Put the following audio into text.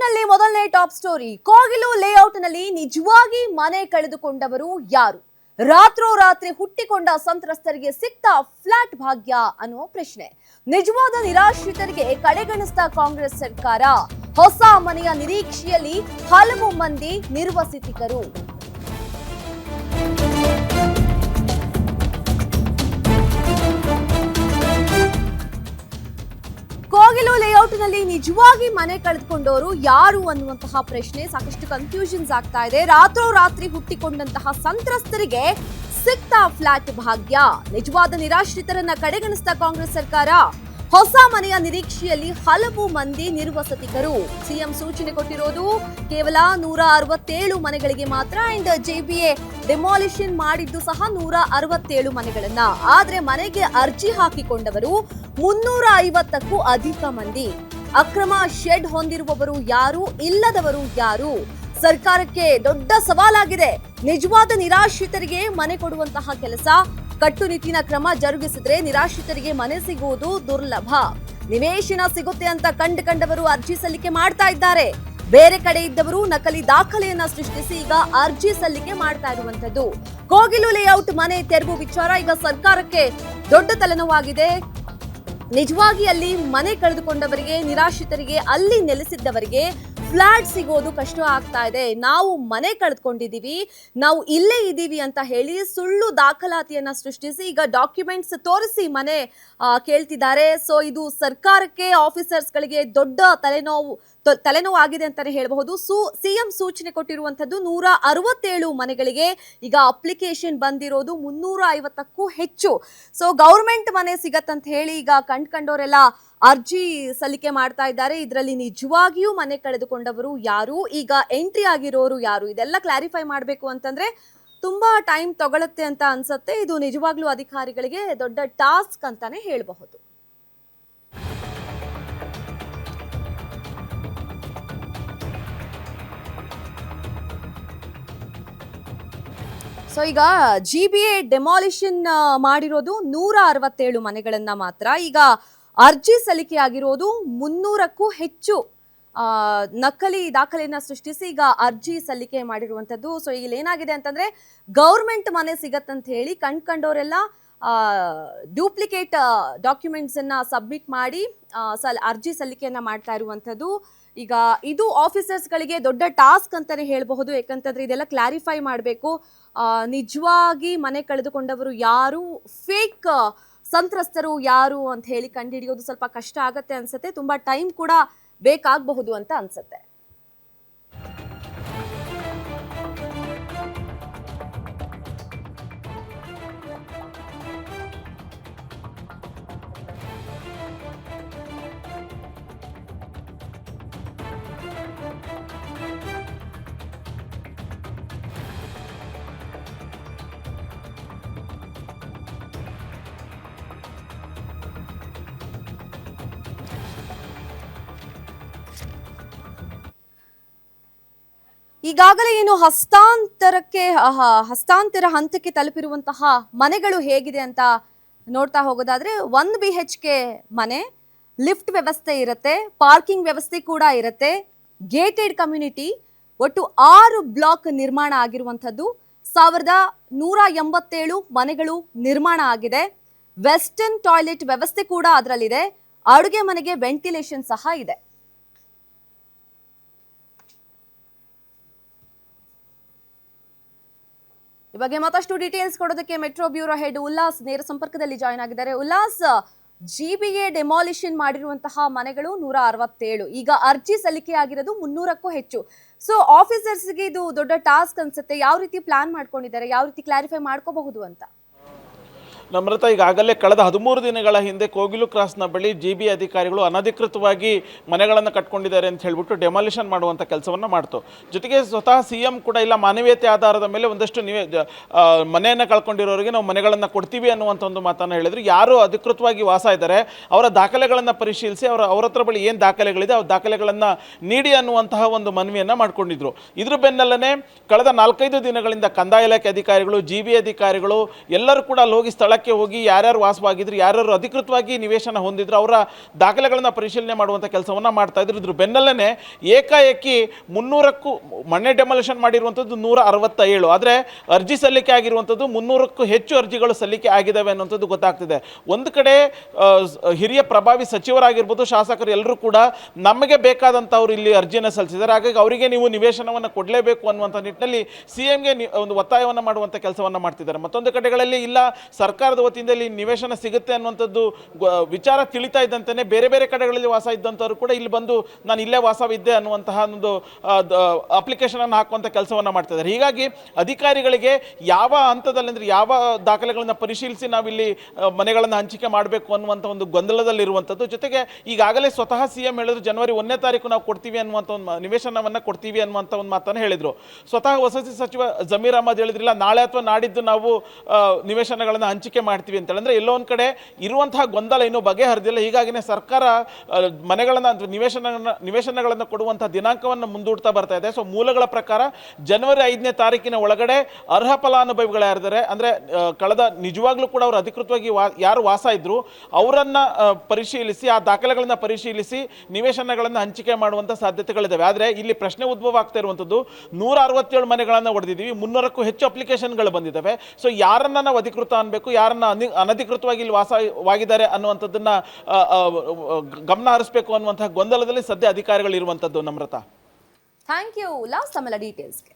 ಬುಲೆಟಿನ್ನಲ್ಲಿ ಮೊದಲನೇ top story. Kogilu ಲೇಔಟ್ನಲ್ಲಿ ನಿಜವಾಗಿ ಮನೆ ಕಳೆದುಕೊಂಡವರು ಯಾರು? ರಾತ್ರೋರಾತ್ರಿ ಹುಟ್ಟಿಕೊಂಡ ಸಂತ್ರಸ್ತರಿಗೆ ಸಿಕ್ತ ಫ್ಲಾಟ್ ಭಾಗ್ಯ ಅನ್ನುವ ಪ್ರಶ್ನೆ. ನಿಜವಾದ ನಿರಾಶ್ರಿತರಿಗೆ ಕಡೆಗಣಿಸಿದ ಕಾಂಗ್ರೆಸ್ ಸರ್ಕಾರ. ಹೊಸ ಮನೆಯ ನಿರೀಕ್ಷೆಯಲ್ಲಿ ಹಲವು ಮಂದಿ ನಿರ್ವಸಿತರು. ಕೋಗಿಲು ಲೇಔಟ್ನಲ್ಲಿ ನಿಜವಾಗಿ ಮನೆ ಕಳೆದುಕೊಂಡವರು ಯಾರು ಅನ್ನುವಂತಹ ಪ್ರಶ್ನೆ ಸಾಕಷ್ಟು ಕನ್ಫ್ಯೂಷನ್ಸ್ ಆಗ್ತಾ ಇದೆ. ರಾತ್ರೋರಾತ್ರಿ ಹುಟ್ಟಿಕೊಂಡಂತಹ ಸಂತ್ರಸ್ತರಿಗೆ ಸಿಕ್ತ ಫ್ಲಾಟ್ ಭಾಗ್ಯ. ನಿಜವಾದ ನಿರಾಶ್ರಿತರನ್ನ ಕಡೆಗಣಿಸಿದ ಕಾಂಗ್ರೆಸ್ ಸರ್ಕಾರ. ಹೊಸ ಮನೆಯ ನಿರೀಕ್ಷೆಯಲ್ಲಿ ಹಲವು ಮಂದಿ ನಿರ್ವಸತಿಕರು. ಸಿಎಂ ಸೂಚನೆ ಕೊಟ್ಟಿರೋದು ಕೇವಲ 167 ಮನೆಗಳಿಗೆ ಮಾತ್ರ. ಅಂಡ್ JBA ಡೆಮಾಲಿಷನ್ ಮಾಡಿದ್ದು ಸಹ 167 ಮನೆಗಳನ್ನ. ಆದ್ರೆ ಮನೆಗೆ ಅರ್ಜಿ ಹಾಕಿಕೊಂಡವರು 350ಕ್ಕೂ ಅಧಿಕ ಮಂದಿ. ಅಕ್ರಮ ಶೆಡ್ ಹೊಂದಿರುವವರು ಯಾರು, ಇಲ್ಲದವರು ಯಾರು? ಸರ್ಕಾರಕ್ಕೆ ದೊಡ್ಡ ಸವಾಲಾಗಿದೆ. ನಿಜವಾದ ನಿರಾಶ್ರಿತರಿಗೆ ಮನೆ ಕೊಡುವಂತಹ ಕೆಲಸ. ಕಟ್ಟುನಿಟ್ಟಿನ ಕ್ರಮ ಜರುಗಿಸಿದ್ರೆ ನಿರಾಶ್ರಿತರಿಗೆ ಮನೆ ಸಿಗುವುದು ದುರ್ಲಭ. ನಿವೇಶನ ಸಿಗುತ್ತೆ ಅಂತ ಕಂಡವರು ಅರ್ಜಿ ಸಲ್ಲಿಕೆ ಮಾಡ್ತಾ ಇದ್ದಾರೆ. ಬೇರೆ ಕಡೆ ಇದ್ದವರು ನಕಲಿ ದಾಖಲೆಯನ್ನ ಸೃಷ್ಟಿಸಿ ಈಗ ಅರ್ಜಿ ಸಲ್ಲಿಕೆ ಮಾಡ್ತಾ ಇರುವಂತದ್ದು. ಕೋಗಿಲು ಲೇಔಟ್ ಮನೆ ತೆರವು ವಿಚಾರ ಈಗ ಸರ್ಕಾರಕ್ಕೆ ದೊಡ್ಡ ತಲೆನೋವಾಗಿದೆ. ನಿಜವಾಗಿ ಅಲ್ಲಿ ಮನೆ ಕಳೆದುಕೊಂಡವರಿಗೆ, ನಿರಾಶ್ರಿತರಿಗೆ, ಅಲ್ಲಿ ನೆಲೆಸಿದ್ದವರಿಗೆ ಫ್ಲಾಟ್ ಸಿಗೋದು ಕಷ್ಟ ಆಗ್ತಾ ಇದೆ. ನಾವು ಮನೆ ಕಳೆದುಕೊಂಡಿದೀವಿ, ನಾವು ಇಲ್ಲೇ ಇದ್ದೀವಿ ಅಂತ ಹೇಳಿ ಸುಳ್ಳು ದಾಖಲಾತಿಯನ್ನ ಸೃಷ್ಟಿಸಿ ಈಗ ಡಾಕ್ಯುಮೆಂಟ್ಸ್ ತೋರಿಸಿ ಮನೆ ಕೇಳ್ತಿದ್ದಾರೆ. ಸೊ ಇದು ಸರ್ಕಾರಕ್ಕೆ, ಆಫೀಸರ್ಸ್ಗಳಿಗೆ ದೊಡ್ಡ ತಲೆನೋವು ಆಗಿದೆ ಅಂತಾನೆ ಹೇಳಬಹುದು. ಸಿಎಂ ಸೂಚನೆ ಕೊಟ್ಟಿರುವಂತದ್ದು 167 ಮನೆಗಳಿಗೆ ಈಗ ಅಪ್ಲಿಕೇಶನ್ ಬಂದಿರೋದು 350ಕ್ಕೂ ಹೆಚ್ಚು. ಸೊ ಗೌರ್ಮೆಂಟ್ ಮನೆ ಸಿಗತ್ತಂತ ಹೇಳಿ ಈಗ ಕಂಡ್ಕೊಂಡವರೆಲ್ಲ ಅರ್ಜಿ ಸಲ್ಲಿಕೆ ಮಾಡ್ತಾ ಇದ್ದಾರೆ. ಇದರಲ್ಲಿ ನಿಜವಾಗಿಯೂ ಮನೆ ಕಳೆದುಕೊಂಡವರು ಯಾರು, ಈಗ ಎಂಟ್ರಿ ಆಗಿರೋರು ಯಾರು, ಇದೆಲ್ಲ ಕ್ಲಾರಿಫೈ ಮಾಡಬೇಕು ಅಂತಂದ್ರೆ ತುಂಬಾ ಟೈಮ್ ತಗೊಳುತ್ತೆ ಅಂತ ಅನ್ಸುತ್ತೆ. ಇದು ನಿಜವಾಗ್ಲೂ ಅಧಿಕಾರಿಗಳಿಗೆ ದೊಡ್ಡ ಟಾಸ್ಕ್ ಅಂತಾನೆ ಹೇಳಬಹುದು. ಸೊ ಈಗ JBA ಡೆಮಾಲಿಷನ್ ಮಾಡಿರೋದು 167 ಮನೆಗಳನ್ನ ಮಾತ್ರ. ಈಗ ಅರ್ಜಿ ಸಲ್ಲಿಕೆ ಆಗಿರೋದು 300ಕ್ಕೂ ಹೆಚ್ಚು ನಕಲಿ ದಾಖಲೆಯನ್ನ ಸೃಷ್ಟಿಸಿ ಈಗ ಅರ್ಜಿ ಸಲ್ಲಿಕೆ ಮಾಡಿರುವಂತದ್ದು. ಸೊ ಇಲ್ಲಿ ಏನಾಗಿದೆ ಅಂತಂದ್ರೆ ಗೌರ್ಮೆಂಟ್ ಮನೆ ಸಿಗತ್ತಂತ ಹೇಳಿ ಕಂಡ್ಕೊಂಡವರೆಲ್ಲ ಡ್ಯೂಪ್ಲಿಕೇಟ್ ಡಾಕ್ಯುಮೆಂಟ್ಸ್ ಅನ್ನ ಸಬ್ಮಿಟ್ ಮಾಡಿ ಅರ್ಜಿ ಸಲ್ಲಿಕೆಯನ್ನ ಮಾಡ್ತಾ ಇರುವಂತದ್ದು. ಈಗ ಇದು ಆಫೀಸರ್ಸ್ಗಳಿಗೆ ದೊಡ್ಡ ಟಾಸ್ಕ್ ಅಂತಾನೆ ಹೇಳಬಹುದು. ಯಾಕಂತಂದ್ರೆ ಇದೆಲ್ಲ ಕ್ಲಾರಿಫೈ ಮಾಡಬೇಕು. ನಿಜವಾಗಿ ಮನೆ ಕಳೆದುಕೊಂಡವರು ಯಾರು, ಫೇಕ್ ಸಂತ್ರಸ್ತರು ಯಾರು ಅಂತ ಹೇಳಿ ಕಂಡುಹಿಡಿಯೋದು ಸ್ವಲ್ಪ ಕಷ್ಟ ಆಗತ್ತೆ ಅನ್ಸುತ್ತೆ. ತುಂಬಾ ಟೈಮ್ ಕೂಡ ಬೇಕಾಗಬಹುದು ಅಂತ ಅನ್ಸುತ್ತೆ. ಈಗಾಗಲೇ ಏನು ಹಸ್ತಾಂತರ ಹಂತಕ್ಕೆ ತಲುಪಿರುವಂತಹ ಮನೆಗಳು ಹೇಗಿದೆ ಅಂತ ನೋಡ್ತಾ ಹೋಗೋದಾದ್ರೆ 1 BHK ಮನೆ, ಲಿಫ್ಟ್ ವ್ಯವಸ್ಥೆ ಇರುತ್ತೆ, ಪಾರ್ಕಿಂಗ್ ವ್ಯವಸ್ಥೆ ಕೂಡ ಇರುತ್ತೆ, ಗೇಟೆಡ್ ಕಮ್ಯುನಿಟಿ. ಒಟ್ಟು 6 ಬ್ಲಾಕ್ ನಿರ್ಮಾಣ ಆಗಿರುವಂಥದ್ದು. 1187 ಮನೆಗಳು ನಿರ್ಮಾಣ ಆಗಿದೆ. ವೆಸ್ಟರ್ನ್ ಟಾಯ್ಲೆಟ್ ವ್ಯವಸ್ಥೆ ಕೂಡ ಅದರಲ್ಲಿದೆ. ಅಡುಗೆ ಮನೆಗೆ ವೆಂಟಿಲೇಷನ್ ಸಹ ಇದೆ. ಈ ಬಗ್ಗೆ ಮತ್ತಷ್ಟು ಡೀಟೇಲ್ಸ್ ಕೊಡೋದಕ್ಕೆ ಮೆಟ್ರೋ ಬ್ಯೂರೋ ಹೆಡ್ ಉಲ್ಲಾಸ್ ನೇರ ಸಂಪರ್ಕದಲ್ಲಿ ಜಾಯ್ನ್ ಆಗಿದ್ದಾರೆ. ಉಲ್ಲಾಸ್, JBA ಡೆಮಾಲಿಷನ್ ಮಾಡಿರುವಂತಹ ಮನೆಗಳು 167, ಈಗ ಅರ್ಜಿ ಸಲ್ಲಿಕೆ ಆಗಿರೋದು 300ಕ್ಕೂ ಹೆಚ್ಚು. ಸೊ ಆಫೀಸರ್ಸ್ಗೆ ಇದು ದೊಡ್ಡ ಟಾಸ್ಕ್ ಅನ್ಸುತ್ತೆ. ಯಾವ ರೀತಿ ಪ್ಲಾನ್ ಮಾಡ್ಕೊಂಡಿದ್ದಾರೆ, ಯಾವ ರೀತಿ ಕ್ಲಾರಿಫೈ ಮಾಡ್ಕೋಬಹುದು ಅಂತ? ನಮ್ರತ, ಈಗಾಗಲೇ ಕಳೆದ 13 ದಿನಗಳ ಹಿಂದೆ ಕೋಗಿಲು ಕ್ರಾಸ್ನ ಬಳಿ JBA ಅಧಿಕಾರಿಗಳು ಅನಧಿಕೃತವಾಗಿ ಮನೆಗಳನ್ನು ಕಟ್ಕೊಂಡಿದ್ದಾರೆ ಅಂತ ಹೇಳ್ಬಿಟ್ಟು ಡೆಮಾಲಿಷನ್ ಮಾಡುವಂಥ ಕೆಲಸವನ್ನು ಮಾಡ್ತು. ಜೊತೆಗೆ ಸ್ವತಃ CM ಕೂಡ ಇಲ್ಲ, ಮಾನವೀಯತೆ ಆಧಾರದ ಮೇಲೆ ಒಂದಷ್ಟು ಮನೆಯನ್ನು ಕಳ್ಕೊಂಡಿರೋರಿಗೆ ನಾವು ಮನೆಗಳನ್ನು ಕೊಡ್ತೀವಿ ಅನ್ನುವಂಥ ಒಂದು ಮಾತನ್ನು ಹೇಳಿದ್ರು. ಯಾರು ಅಧಿಕೃತವಾಗಿ ವಾಸ ಇದ್ದಾರೆ ಅವರ ದಾಖಲೆಗಳನ್ನು ಪರಿಶೀಲಿಸಿ ಅವ್ರ ಹತ್ರ ಬಳಿ ಏನು ದಾಖಲೆಗಳಿದೆ ಆ ದಾಖಲೆಗಳನ್ನು ನೀಡಿ ಅನ್ನುವಂತಹ ಒಂದು ಮನವಿಯನ್ನು ಮಾಡ್ಕೊಂಡಿದ್ರು. ಇದ್ರ ಬೆನ್ನಲ್ಲೇ ಕಳೆದ 4-5 ದಿನಗಳಿಂದ ಕಂದಾಯ ಇಲಾಖೆ ಅಧಿಕಾರಿಗಳು, JBA ಅಧಿಕಾರಿಗಳು ಎಲ್ಲರೂ ಕೂಡ ಹೋಗಿ ಸ್ಥಳಕ್ಕೆ ಸ್ಥಳಕ್ಕೆ ಹೋಗಿ ಯಾರ್ಯಾರು ವಾಸವಾಗಿದ್ರು, ಯಾರ್ಯಾರು ಅಧಿಕೃತವಾಗಿ ನಿವೇಶನ ಹೊಂದಿದ್ರು ಅವರ ದಾಖಲೆಗಳನ್ನು ಪರಿಶೀಲನೆ ಮಾಡುವಂಥ ಕೆಲಸವನ್ನು ಮಾಡ್ತಾ ಇದ್ರು. ಇದ್ರ ಬೆನ್ನಲ್ಲೇ ಏಕಾಏಕಿ 300ಕ್ಕೂ ಮನೆ ಡೆಮಾಲಿಷನ್ ಮಾಡಿರುವಂಥದ್ದು 167, ಆದರೆ ಅರ್ಜಿ ಸಲ್ಲಿಕೆ ಆಗಿರುವಂಥದ್ದು 300ಕ್ಕೂ ಹೆಚ್ಚು ಅರ್ಜಿಗಳು ಸಲ್ಲಿಕೆ ಆಗಿದ್ದಾವೆ ಅನ್ನುವಂಥದ್ದು ಗೊತ್ತಾಗ್ತಿದೆ. ಒಂದು ಕಡೆ ಹಿರಿಯ ಪ್ರಭಾವಿ ಸಚಿವರಾಗಿರ್ಬೋದು, ಶಾಸಕರು ಎಲ್ಲರೂ ಕೂಡ ನಮಗೆ ಬೇಕಾದಂಥವ್ರು ಇಲ್ಲಿ ಅರ್ಜಿಯನ್ನು ಸಲ್ಲಿಸಿದ್ದಾರೆ, ಹಾಗಾಗಿ ಅವರಿಗೆ ನೀವು ನಿವೇಶನವನ್ನು ಕೊಡಲೇಬೇಕು ಅನ್ನುವಂಥ ನಿಟ್ಟಿನಲ್ಲಿ CMಗೆ ಒಂದು ಒತ್ತಾಯವನ್ನು ಮಾಡುವಂಥ ಕೆಲಸವನ್ನು ಮಾಡ್ತಿದ್ದಾರೆ. ಮತ್ತೊಂದು ಕಡೆಗಳಲ್ಲಿ ಇಲ್ಲ ಸರ್ಕಾರದ ವತಿಯಿಂದ ಇಲ್ಲಿ ನಿವೇಶನ ಸಿಗುತ್ತೆ ಅನ್ನುವಂಥದ್ದು ವಿಚಾರ ತಿಳಿತಾ ಇದ್ದಂತೆಯೇ ಬೇರೆ ಬೇರೆ ಕಡೆಗಳಲ್ಲಿ ವಾಸ ಇದ್ದಂಥವ್ರು ಕೂಡ ಇಲ್ಲಿ ಬಂದು ನಾನು ಇಲ್ಲೇ ವಾಸವಿದ್ದೆ ಅನ್ನುವಂತಹ ಒಂದು ಅಪ್ಲಿಕೇಶನ್ ಅನ್ನು ಹಾಕುವಂಥ ಕೆಲಸವನ್ನು ಮಾಡ್ತಿದ್ದಾರೆ. ಹೀಗಾಗಿ ಅಧಿಕಾರಿಗಳಿಗೆ ಯಾವ ಹಂತದಲ್ಲಿ ಅಂದರೆ ಯಾವ ದಾಖಲೆಗಳನ್ನು ಪರಿಶೀಲಿಸಿ ನಾವಿಲ್ಲಿ ಮನೆಗಳನ್ನು ಹಂಚಿಕೆ ಮಾಡಬೇಕು ಅನ್ನುವಂಥ ಒಂದು ಗೊಂದಲದಲ್ಲಿರುವಂಥದ್ದು. ಜೊತೆಗೆ ಈಗಾಗಲೇ ಸ್ವತಃ CM ಹೇಳಿದ್ರು ಜನವರಿ 1ನೇ ತಾರೀಕು ನಾವು ಕೊಡ್ತೀವಿ ಅನ್ನುವಂಥ ಒಂದು ನಿವೇಶನವನ್ನು ಕೊಡ್ತೀವಿ ಅನ್ನುವಂಥ ಒಂದು ಮಾತನ್ನು ಹೇಳಿದರು. ಸ್ವತಃ ವಸತಿ ಸಚಿವ ಜಮೀರ್ ಅಹಮದ್ ಹೇಳಿದ್ರಿಲ್ಲ ನಾಳೆ ಅಥವಾ ನಾಡಿದ್ದು ನಾವು ನಿವೇಶನಗಳನ್ನು ಹಂಚಿಕೆ ಮಾಡ್ತೀವಿ ಅಂತೇಳಿ. ಅಂದರೆ ಎಲ್ಲೋ ಒಂದು ಕಡೆ ಇರುವಂತಹ ಗೊಂದಲ ಇನ್ನೂ ಬಗೆಹರಿದಿಲ್ಲ. ಹೀಗಾಗಿನೇ ಸರ್ಕಾರ ಮನೆಗಳನ್ನು ನಿವೇಶನಗಳನ್ನು ಕೊಡುವಂತಹ ದಿನಾಂಕವನ್ನು ಮುಂದೂಡ್ತಾ ಬರ್ತಾ ಇದೆ. ಸೊ ಮೂಲಗಳ ಪ್ರಕಾರ ಜನವರಿ 5ನೇ ತಾರೀಕಿನ ಒಳಗಡೆ ಅರ್ಹ ಫಲಾನುಭವಿಗಳು ಯಾರಿದ್ದಾರೆ ಅಂದರೆ ಕಳೆದ ನಿಜವಾಗ್ಲೂ ಕೂಡ ಅವರು ಅಧಿಕೃತವಾಗಿ ಯಾರು ವಾಸ ಇದ್ರು ಅವರನ್ನು ಪರಿಶೀಲಿಸಿ ಆ ದಾಖಲೆಗಳನ್ನು ಪರಿಶೀಲಿಸಿ ನಿವೇಶನಗಳನ್ನು ಹಂಚಿಕೆ ಮಾಡುವಂಥ ಸಾಧ್ಯತೆಗಳಿದ್ದಾವೆ. ಆದರೆ ಇಲ್ಲಿ ಪ್ರಶ್ನೆ ಉದ್ಭವ ಆಗ್ತಾ ಇರುವಂಥದ್ದು 167 ಮನೆಗಳನ್ನು ಹೊಡೆದಿದ್ದೀವಿ, 300ಕ್ಕೂ ಹೆಚ್ಚು ಅಪ್ಲಿಕೇಶನ್ಗಳು ಬಂದಿದ್ದಾವೆ. ಸೊ ಯಾರನ್ನ ನಾವು ಅಧಿಕೃತ ಅನ್ಬೇಕು, ಯಾರನ್ನ ಅನಧಿಕೃತವಾಗಿ ಇಲ್ಲಿ ವಾಸವಾಗಿದ್ದಾರೆ ಅನ್ನುವಂಥದ್ದನ್ನ ಗಮನ ಹರಿಸಬೇಕು ಅನ್ನುವಂತಹ ಗೊಂದಲದಲ್ಲಿ ಸದ್ಯ ಅಧಿಕಾರಿಗಳು ಇರುವಂಥದ್ದು. Namrata, thank you. ಲಾಸ್ಟ್ ಆಮೇಲೆ ಡೀಟೇಲ್ಸ್ಗೆ